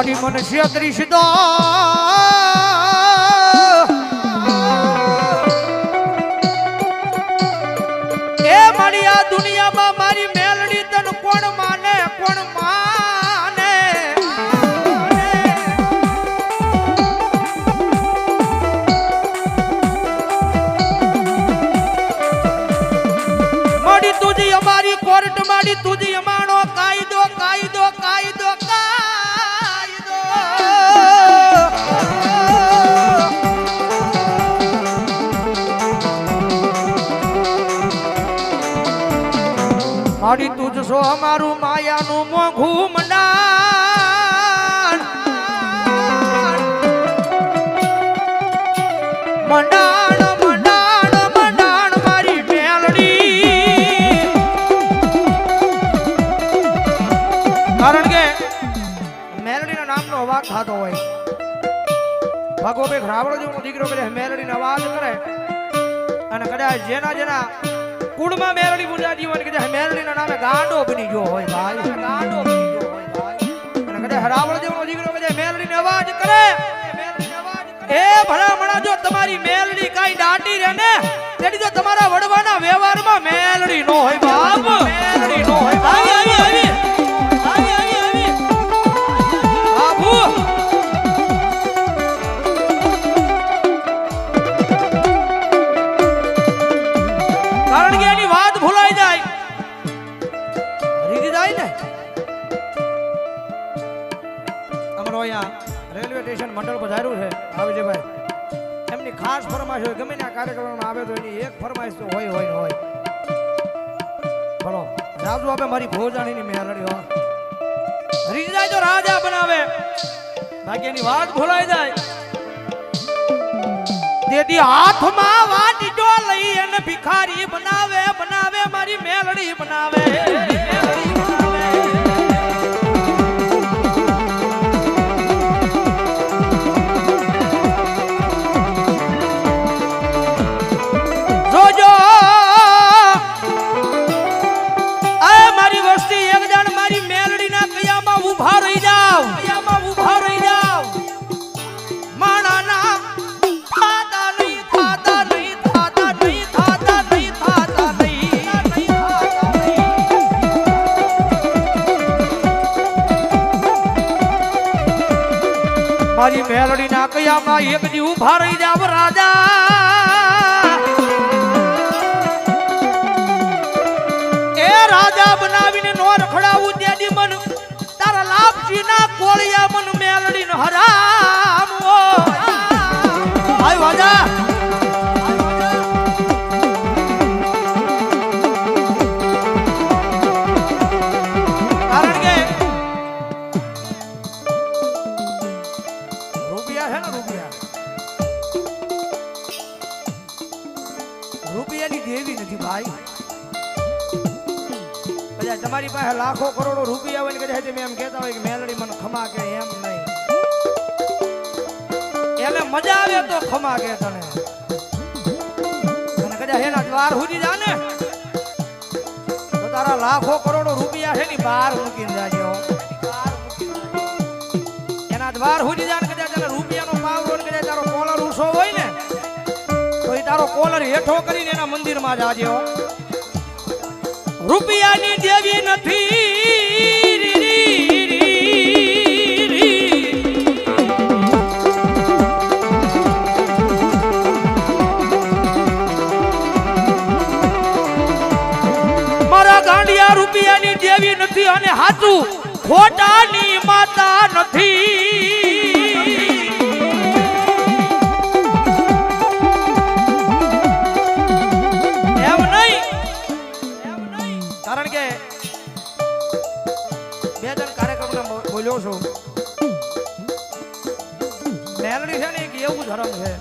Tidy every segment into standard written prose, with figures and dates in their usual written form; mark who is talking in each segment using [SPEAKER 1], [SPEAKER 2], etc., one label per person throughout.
[SPEAKER 1] માટી મને છેતરીશ તો એ મારી આ દુનિયામાં મારી મેલડી તન કોણ માને કોણ માને મારી તુજી અમારી કોર્ટ મારી તુજી અમારો કાયદો કાયદો કાયદો કાયદો મારી તુજ સો અમારું માયાનું મોઘું મંડાણ મંડાણ મંડાણ મંડાણ મારી મેલડી કારણ કે મેલડીના નામનો અવાજ થતો હોય ભગવો ભાઈ રાવણ જેવો દીકરો કરે મેલડીનો અવાજ કરે અને કદાચ જેના જેના કુળમાં મેલડી પૂજા જીવન કે મેલડીના નામે ગાંડો બની ગયો હોય ભાઈ ગાંડો બની ગયો હોય ભાઈ અને કદાચ રાવણ જેવો દીકરો કે મેલડીનો અવાજ કરે એ ભલામણા જો તમારી મેલડી કાઈ દાટી રહે ને તેડી જો તમારા વડવાના વ્યવહારમાં મેલડી નો હોય બાપ મેલડી નો હોય આવી આવી આવી આવી આવી આવી બાબુ કારણ કે એની વાત ભૂલાઈ જાય રીતી જાય ને અમારો અહીંયા રેલવે સ્ટેશન મંડળ પધાર્યું છે આવજીભાઈ એમની ખાસ ફરમાઈશ હોય ગમે ના કાર્યક્રમમાં આવે તો એની એક ફરમાઈશ તો હોય હોય હોય બોલો રાજુ આપે મારી ભોજાણીની મેલડી હો રીતી જાય તો રાજા બનાવે બાકી એની વાત ભૂલાઈ જાય તેથી હાથમાં વાટીજો લઈ અને ભિખારી બનાવે બનાવે મારી મેલડી બનાવે જોજો આ મારી વસ્તી એક જણ મારી મેલડીના કયામાં ઊભા રહી જાવ કયામાં ઊભા રહી જાવ માણાના મારી મેલડી ના કયામાં એક દી ઉભા રહી જાવ રાજા એ રાજા બનાવીને નો રખડાવું ત્યાંથી મન તારા લાપસી ના કોળિયા મન મેલડી નો હરામ આવ્યો રાજા રૂપિયાની દેવી નથી ભાઈ કદાચ તમારી પાસે લાખો કરોડો રૂપિયા હોય ને કદાચ તમે એમ કહેતા હોય કે મેલડી મને ખમા કે એમ નહીં એને મજા આવે તો ખમા કે તને અને કદાચ એના દ્વાર સુધી જા ને તો તારા લાખો કરોડો રૂપિયા છે ને બહાર મૂકીને જાજો એના દ્વાર સુધી જા ને કદાચ તને રૂપિયાનો પાવરો ને કદાચ તારો કોલર ઊંચો હોય ને તો એ તારો કોલર હેઠો કરીને એના મંદિરમાં જાજો રૂપિયાની દેવી નથી મારા ગાંડિયા રૂપિયાની દેવી નથી અને હાચું ખોટાની માતા નથી કારણ કે બે જણ કાર્યક્રમમાં બોલ્યો છું મેલડી છે ને એક એવું ધર્મ છે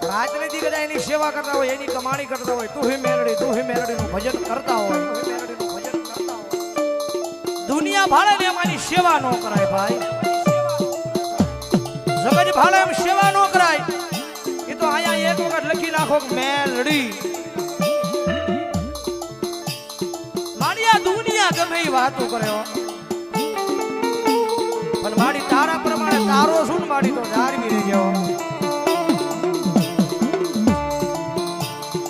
[SPEAKER 1] રાતની દી કદાચ એની સેવા કરતા હોય એની કમાણી કરતા હોય તું હી મેલડી નું ભજન કરતા હોય દુનિયા ભાડે ને એમાંની સેવા ન કરાય ભાઈ જગત ભાડે એમ સેવા ન કરાય એ તો અહીંયા એક વખત લખી નાખો મેલડી દુનિયા ગમે એ વાતો કરે મારી તારા પ્રમાણે તારો શું મારી તો જાળવી રહી ગયો.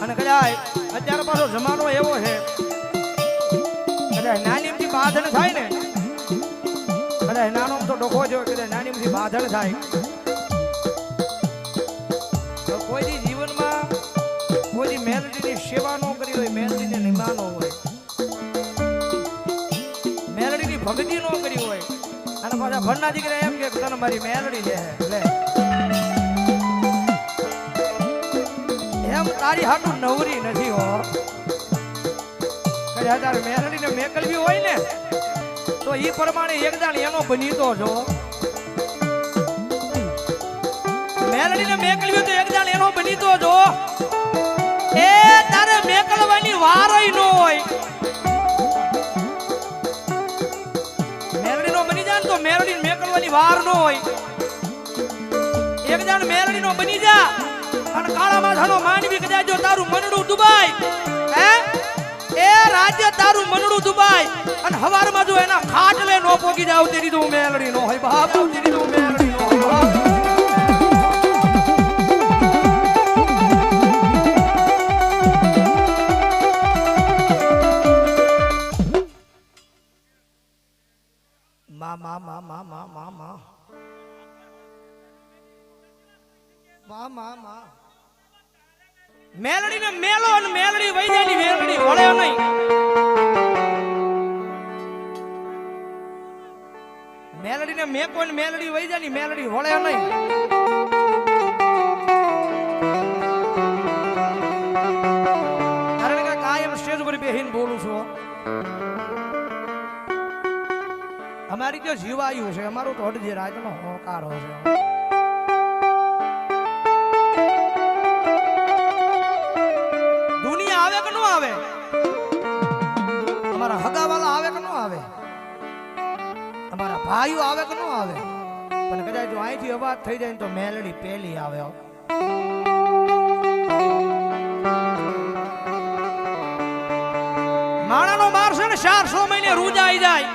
[SPEAKER 1] અને કદાચ અત્યારે પાછો જમાનો એવો છે કદાચ નાનીમથી બાંધણ થાય ને કદાચ નાનો તો ડોકો જો કદાચ નાનીમથી બાંધણ થાય તો કોઈ જીવનમાં કોઈ મેલડીની સેવા ન કરી હોય મેલડીને નિમાનો હોય મેલડીની ભક્તિ ન કરી હોય અને પાછા ભણના દીકરા એમ કે તને મારી મેલડી લે એમ તારી હાટું નવરી નથી હો. કદાચ તારે મેલડીને મેકલવી હોય ને તો ઈ પ્રમાણે એકદાણ એનો બનીતો છો. મેલડીને મેકલવી તો એકદાણ એનો બનીતો છો. એ તારે મેકલવાની વારય ન હોય. મેલડીનો બની જાય ને તો મેલડીને મેકલવાની વાર ન હોય. એકદાણ મેલડીનો બની જા અને કાળા માથાનો માનવી કદાચ જો તારું મનડું દુબાય હે એ રાજ્ય તારું મનડું દુબાય અને હવારમાં જો એના ખાટલે નો પોગી જાવ તેરી તો મેલડી નો હોય બાપ તેરી તો મેલડી નો હોય બાપ. મા મેલડીને મેલો અને મેલડી વઈ જાય ની મેલડી વળે નહીં. મેલડીને મેકો ને મેલડી વઈ જાય ની મેલડી વળે નહીં. કારણ કે કાયમ સ્ટેજ પર બેહીને બોલું છું. અમારી જો જીવાયું છે અમારું તો અડધી રાતનો હોકારો છે. દુનિયા આવે કે ન આવે અમારા હગાવાલા આવે કે ન આવે અમારા ભાઈઓ આવે કે ન આવે પણ કદાચ જો અહીંથી અવાજ થઈ જાય તો મેલડી પેલી આવે. માણાનો માર છે ને 400 મહિને રૂજાઈ જાય.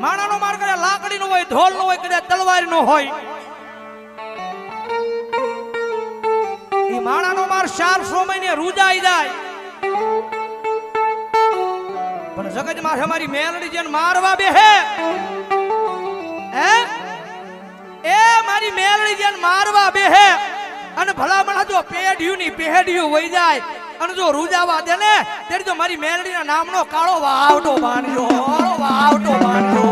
[SPEAKER 1] માણાનો માર કદાચ લાકડી નો હોય ઢોલ નો હોય કદાચ તલવાર નો હોય. ઈ માણાનો માર 400 મહિને રૂજાઈ જાય. પણ જગત માં અમારી મેલડી જેને મારવા બેહે હે એ મારી મેલડી જેને મારવા બેહે અને ભલામણ જો પેઢીયું ની પેઢીયું વઈ જાય અને જો રૂજાવા દે ને ત્યારે તો મારી મેલડીના નામનો કાળો વાવટો બાંધ્યો વાવટો બાંધ્યો.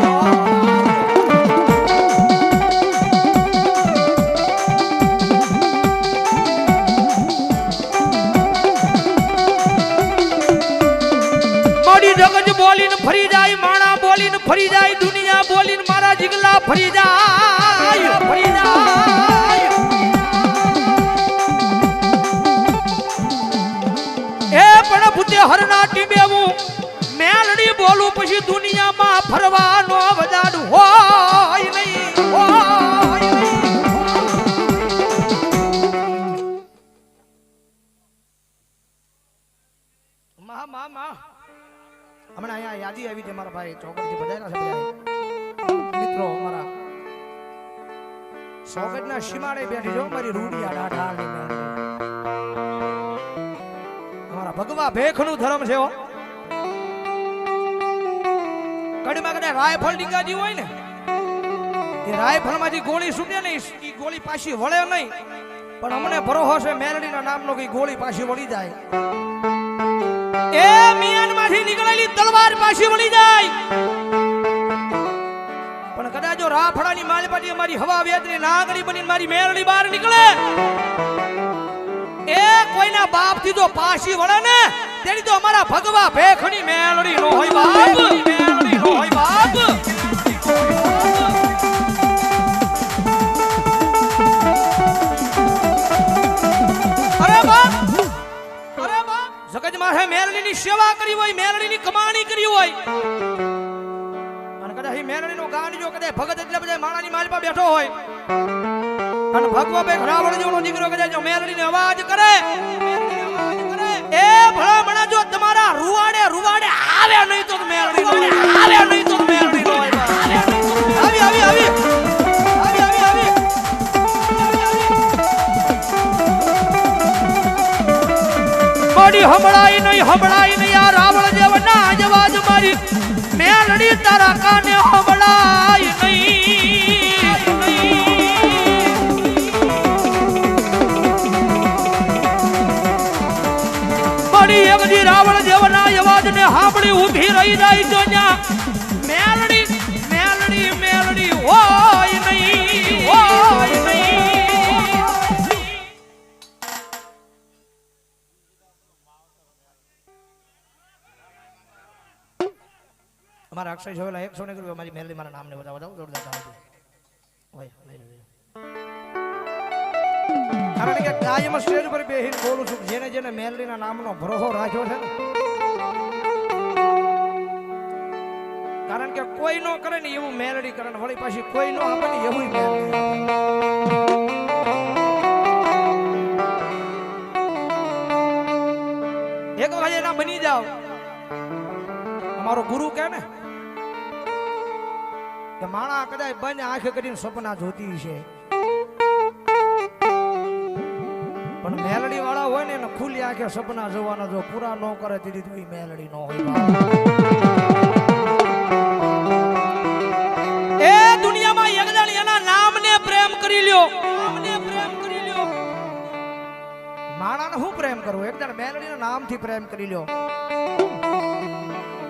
[SPEAKER 1] મારી જગત બોલીને ફરી જાય માણા બોલીને ફરી જાય દુનિયા બોલીને મારા જીગલા ફરી જાય ફરી જાય. એ પણ ભૂતે હરના ટીબેવું મેલડી બોલું પછી દુનિયામાં ફરવાનો વજાડ હોય નહીં હોય નહીં. માં હમણાં અહીંયા યાદી આવી છે મારા ભાઈ ચોકડથી બધાયના છે બધા મિત્રો મારા ચોકડના સીમાડે બેઠી જો મારી રૂડિયા ડાઢાની મેલડી. ભગવા ભેખનું ધર્મ છે. કડીમાં કદાચ રાયફળ ડીંગાજી હોય ને એ રાયફળ માંથી ગોળી છૂટે ને એ ગોળી પાછી વળે નહીં. પણ અમને ભરોસો છે મેલડીના નામનો કઈ ગોળી પાછી વળી જાય. એ મિયાન માંથી નીકળેલી તલવાર પાછી વળી જાય. પણ કદાચ જો રાફડાની માલપાટી અમારી હવા વેદની નાગણી બની મારી મેલડી બહાર નીકળે એ કોઈના બાપ થી જો પાછી વળે ને તેની તો અમારા ભગવા ભેખની મેલડી નો હોય બાપ મેલડી નો હોય બાપ. અરે બાપ જગત માં મેલડીની સેવા કરી હોય મેલડીની કમાણી કરી હોય અને કદાચ મેલડી નો ગાંડ જો કદાચ ભગત એટલે બધા માણાની માલપા બેઠો હોય અને ભગવા બે ઘરાવળ જેવનો દીકરો કદાચ મેલડીને અવાજ કરે એ ભલા મણા જો તમારા રૂવાડે આવે નહીં તો મેલડી આવે નહીં તો હંભળાઈ નહીં આ રાવણ જેવના જવાજ મારી મેલડી તારા કાને હંભળાય નહીં બડી એકજી રાવણ જેવના જવાજ ને સાંભળી ઊભી રહી જાય તો ન્યા મેલડી મેલડી મેલડી હોય નહીં અમારા અક્ષય જોયેલા 100 ને કર્યું મારી મેલડી મારા નામને બતાવો જોરદાર કારણ કે કાયમ સ્ટેજ પર બેહીને બોલું છું જેને જેને મેલડીના નામનો ભરોસો રાખ્યો છે ને કારણ કે કોઈ નો કરે ને એવું મેલડી કરે વળી પાછી કોઈ નો આપે ને એવું મેલડી એક વખત એના બની જાવ અમારો ગુરુ કહે ને કે માણા કદાચ બંધ આંખ કરીને સપના જોતી છે પણ મેલડી વાળા હોય ને ખુલ્લી આંખે સપના જોવાના જો પૂરા ન કરે તેથી તો મેલડી ન હોય એ દુનિયામાં એક જણ એના નામને પ્રેમ કરી લ્યો માણાને હું પ્રેમ કરું એક જણ મેલડીના નામથી પ્રેમ કરી લ્યો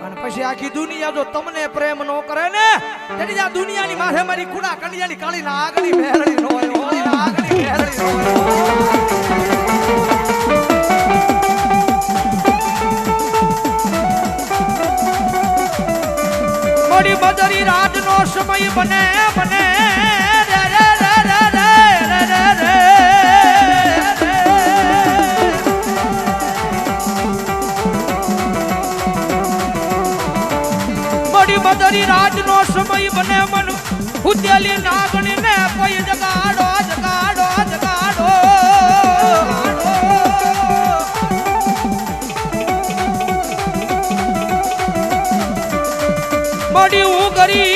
[SPEAKER 1] અને પછી આખી દુનિયા જો તમને પ્રેમ ન કરે ને તેથી આ દુનિયાની માથે મારી કુડા કડિયાની કાળી ના આગળી મેલડી ન હોય આગળી મેલડી ન હોય મોડી બદરી રાતનો સમય બને બને રે રે રે રે રે રે રે બદરી રાજનો સમય બને મન ઉદ્યાલી નાગણી ને કોઈ જગાડો જગાડો જગાડો મડી હું ગરીબ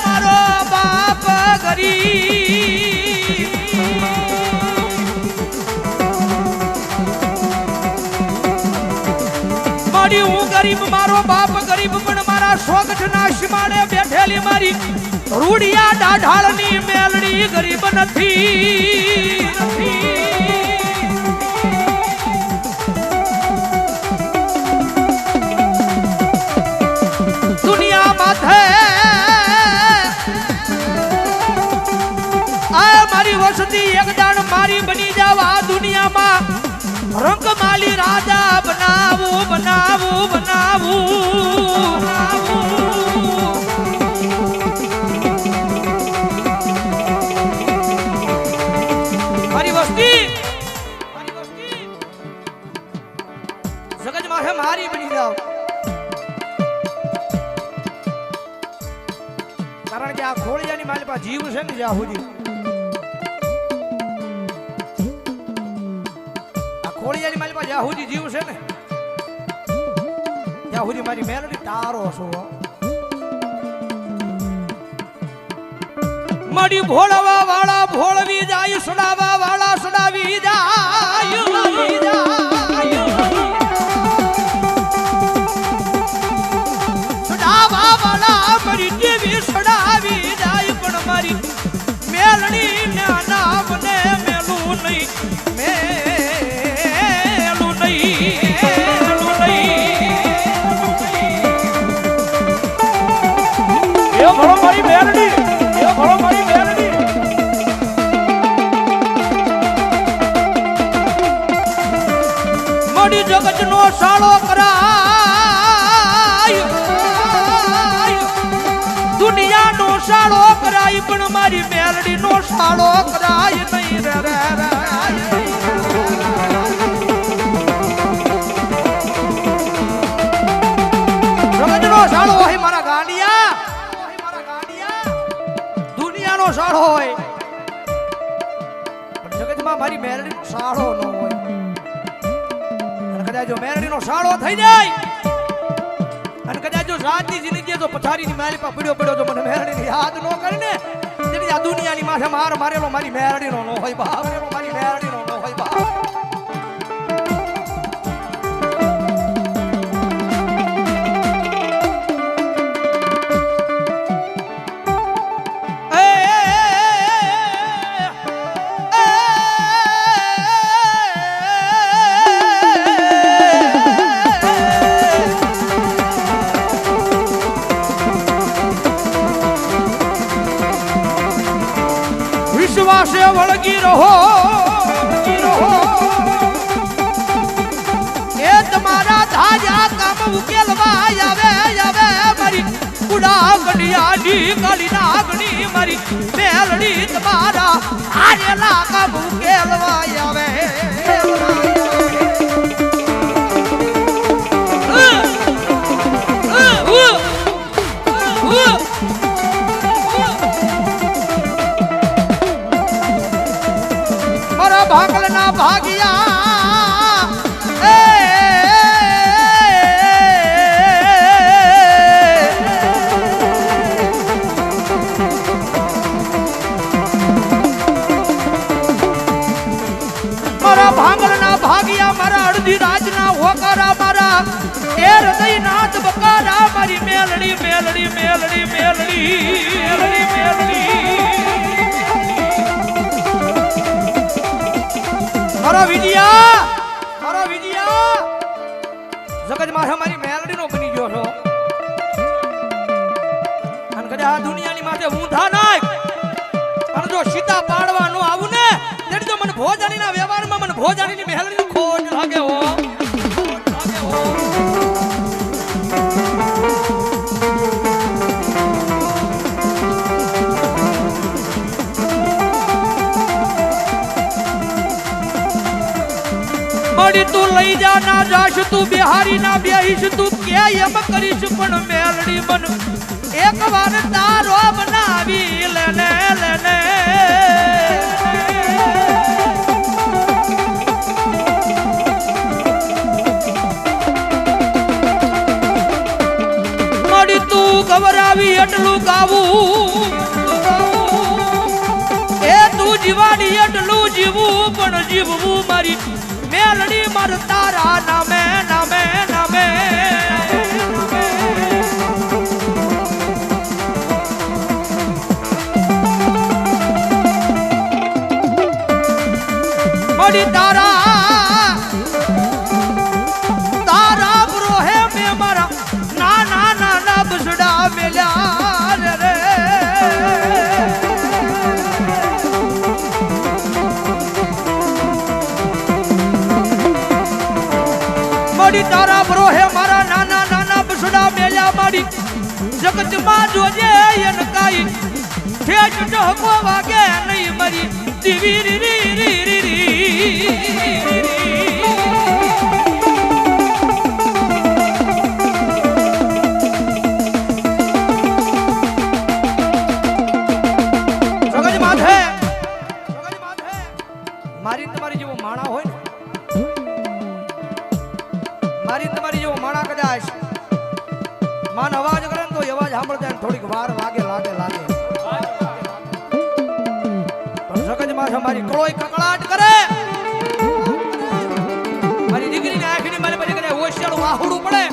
[SPEAKER 1] મારો બાપ ગરીબ હું ગરીબ મારો બાપ ગરીબ પણ મારા સ્વગઢ ના સીમાડે બેઠેલી મારી રૂડિયા ડાઢાળની મેલડી ગરીબ નથી દુનિયા માથે આ મારી વસતી એક દાણ મારી બની જાવ આ દુનિયામાં રંગમાલી રાજા બનાવું બનાવું બનાવું મારી વસ્તી જગત માથે મારી બની જાવ કારણ કે આ ખોળિયાની મારી પાસે જીવ છે ને જ્યાં સુધી ખોળિયાની મારી પાસે જ્યાં સુધી જીવ છે ને ત્યાં સુધી મારી મેલડી તારો છો મડી ભોળવા વાળા ભોળવી જાય સુડાવા વાળા સુડાવી જાય સુડાવા વાળા મરી દેવી સુડાવી જાય પણ મારી મેલડી ના નામને મેલું નહીં મારી મેલડી મારી મેલડી મડી જગત નો સાળો કરાય દુનિયા નો સાળો કરાય પણ મારી મેલડી નો સાળો કરાય નહીં રે રે રે જગત નો સાળો હોય મારા ગાંડિયા સાળો હોય પણ જગતમાં મારી મેલડી નો સાળો ન હોય અને કદાચ જો મેલડી નો સાળો થઈ જાય અને કદાચ જો રાતની જિંદગી તો પથારીની મારી પાસે પડ્યો તો મને મેલડી યાદ ન કરે ને આ દુનિયાની માથે માર મારેલો મારી મેરડીનો નો હોય બાપ, મારી મેરડીનો નો હોય બાપ. વિશ્વાસે વળગી રહો, એ તમારા ધાજા કામ ઉકેલવા આવે મારી ઉડા ગડિયાની કાલી નાગણી મારી મેલડી તમારા હારેલા કામ ઉકેલવા આવે. ભાગલના ભાગ્યા મારા ભાગલના ભાગ્યા મારા અડધી રાજના હોકારા મારા એ હૃદયનાથ બકારા મારી મેલડી મેલડી મેલડી મેલડી મેલડી મેલડી મારા વિજયા જગત માં મારી મેલડી નો બની ગયો છો. અને કદાચ આ દુનિયાની માથે ઊંધા નાખ અને જો સીતા પાડવા નો આવું ને તેડી તો મને ભોજાની ના વ્યવહારમાં મને ભોજાની ની મેલડી નો ખોટ લાગે હો. તું લઈ જા ના જાશ તું બિહારી ના બેહીશ તું કે એમ કરીશ પણ મેલડી બન એક વાર તારો બનાવી લેને લેને મળી તું ગવરાવી એટલું ગાવું એ તું જીવાડી એટલું જીવું પણ જીવવું મારી મેલડી મર તારા નામે નામે નામે મળી તારા બ્રોહે મે મારા નાના નાના બસડા મેલ્યા રે તારા બ્રોહે મારા નાના નાના બસડા મેલ્યા મારી જગતમાં જોજે એન કાઈ ઠેઠ ઢહકો વાગે નહીં મારી દીવી રી રી રી રી જગત માથે મારી તમારી જેવો માણા હોય ને મારી તમારી જેવો માણા કદાચ માન અવાજ કરે ને તો અવાજ સાંભળતા થોડીક વાર લાગે પણ જગતમાં મારી કળોય કકળાટ કરે મારી દીકરીને આંખની મારી પછી કદાચ હોશિયાળું આહુડું પડે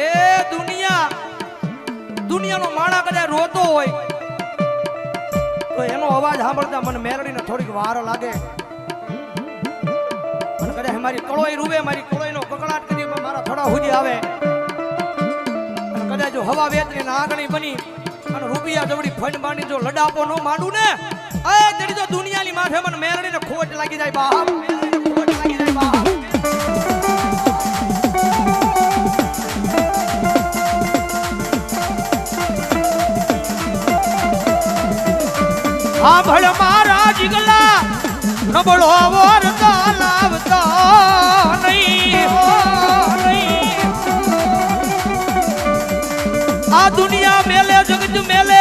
[SPEAKER 1] એ દુનિયાનો માણા કદાચ રોતો હોય તો એનો અવાજ સાંભળતા મને મેરડીને થોડીક વાર લાગે. મારી કળોઈ રૂવે મારી કળોઈનો કકળાટ કરી મારા થોડા સુધી આવે અને કદાચ જો હવા વેતની નાગણી બની અને રૂપિયા જવડી ફંડ માંડી જો લડાપો નો માંડું ને એ તેડી તો દુનિયાની માથે મને મેરડીને ખોટ લાગી જાય બાપ, ખોટ લાગી જાય બાપ. હા ભળ મારા જીગલા નબળો વરતા લાવતા નહીં આ દુનિયા મેલે જગત મેલે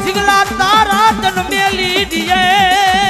[SPEAKER 1] જીગલા તારા તન મેલી દિયે